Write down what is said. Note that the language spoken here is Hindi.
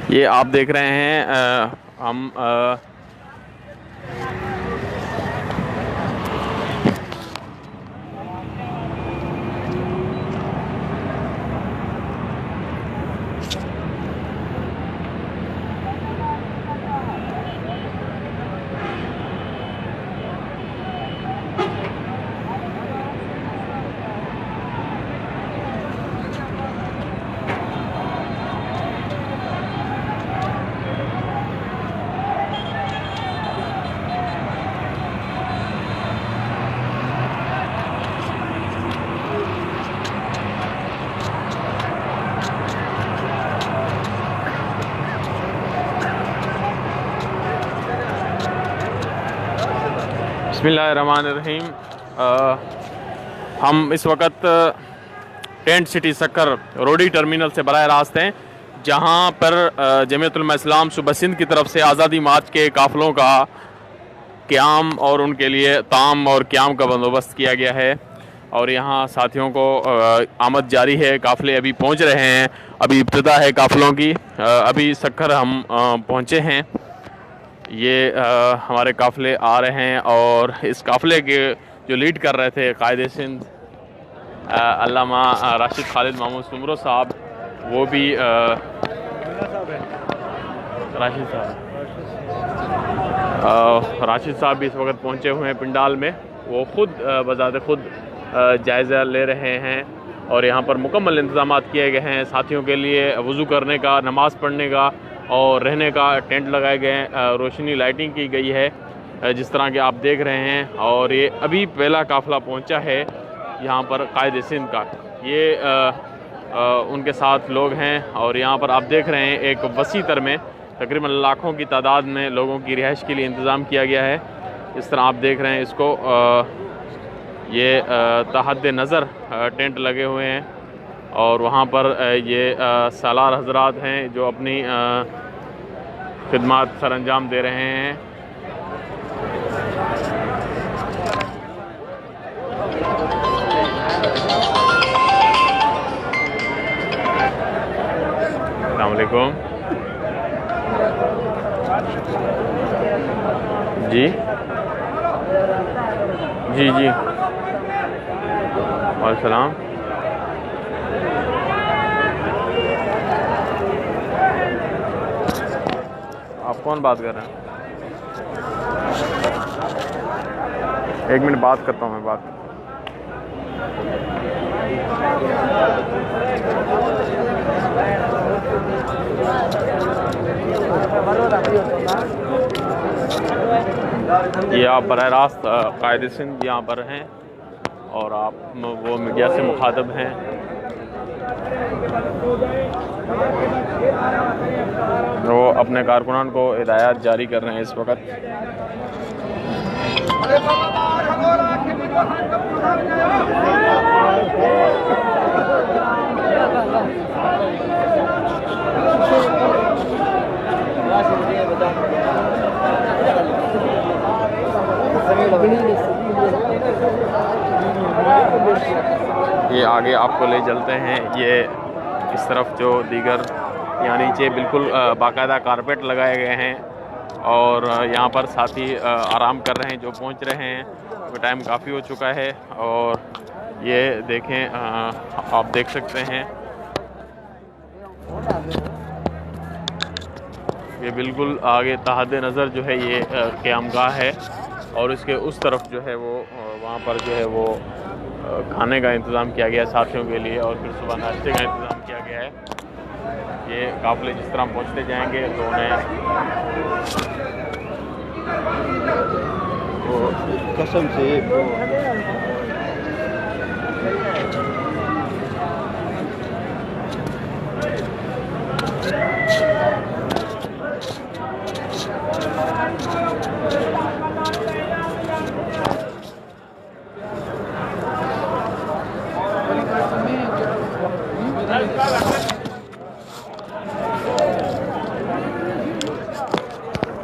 ये आप देख रहे हैं हम बिस्मिल्लाहिर्रहमानिर्रहीम। हम इस वक्त टेंट सिटी सक्कर रोडी टर्मिनल से बराह रास्त हैं, जहां पर जमीयतुल उलमा इस्लाम सूबा सिंध की तरफ से आज़ादी मार्च के काफ़िलों का क़याम और उनके लिए ताम और क़याम का बंदोबस्त किया गया है। और यहाँ साथियों को आमद जारी है, काफ़िले अभी पहुँच रहे हैं, अभी इब्तिदा है काफ़िलों की। अभी सक्कर हम पहुँचे हैं। ये हमारे काफ़िले आ रहे हैं और इस काफ़िले के जो लीड कर रहे थे कायदे सिंध अल्लामा राशिद खालिद महमूद सुमरो साहब, वो भी राशिद साहब भी इस वक्त पहुंचे हुए हैं पिंडाल में। वो ख़ुद बज़ात ख़ुद जायज़ा ले रहे हैं और यहाँ पर मुकम्मल इंतज़ाम किए गए हैं साथियों के लिए वज़ू करने का, नमाज़ पढ़ने का और रहने का। टेंट लगाए गए हैं, रोशनी लाइटिंग की गई है जिस तरह के आप देख रहे हैं। और ये अभी पहला काफ़िला पहुंचा है यहाँ पर कायदे सिंध का। ये उनके साथ लोग हैं और यहाँ पर आप देख रहे हैं एक वसी तर में तकरीबन लाखों की तादाद में लोगों की रिहाइश के लिए इंतज़ाम किया गया है। इस तरह आप देख रहे हैं इसको। ये तहद नज़र टेंट लगे हुए हैं और वहाँ पर ये सालार हजरात हैं जो अपनी खिदमत सर अंजाम दे रहे हैं। अस्सलाम वालेकुम जी जी जी, वालेकुम सलाम। आप कौन बात कर रहे हैं? एक मिनट बात करता हूँ मैं बात। ये आप बराह रास्त कायदे सिंध यहाँ पर हैं और आप वो मीडिया से मुखातब हैं। वो अपने कारकुनान को हिदायत जारी कर रहे हैं इस वक्त। ये आगे आपको ले चलते हैं। ये इस तरफ जो दीगर यहाँ नीचे बिल्कुल बाकायदा कारपेट लगाए गए हैं और यहाँ पर साथी आराम कर रहे हैं जो पहुँच रहे हैं। तो टाइम काफ़ी हो चुका है और ये देखें, आप देख सकते हैं ये बिल्कुल आगे तहद नज़र जो है ये क़यामगाह है और इसके उस तरफ जो है वो वहाँ पर जो है वो खाने का इंतज़ाम किया गया है साथियों के लिए और फिर सुबह नाश्ते का इंतज़ाम किया गया है। ये काफ़िले जिस तरह पहुँचते जाएंगे तो उन्हें कसम से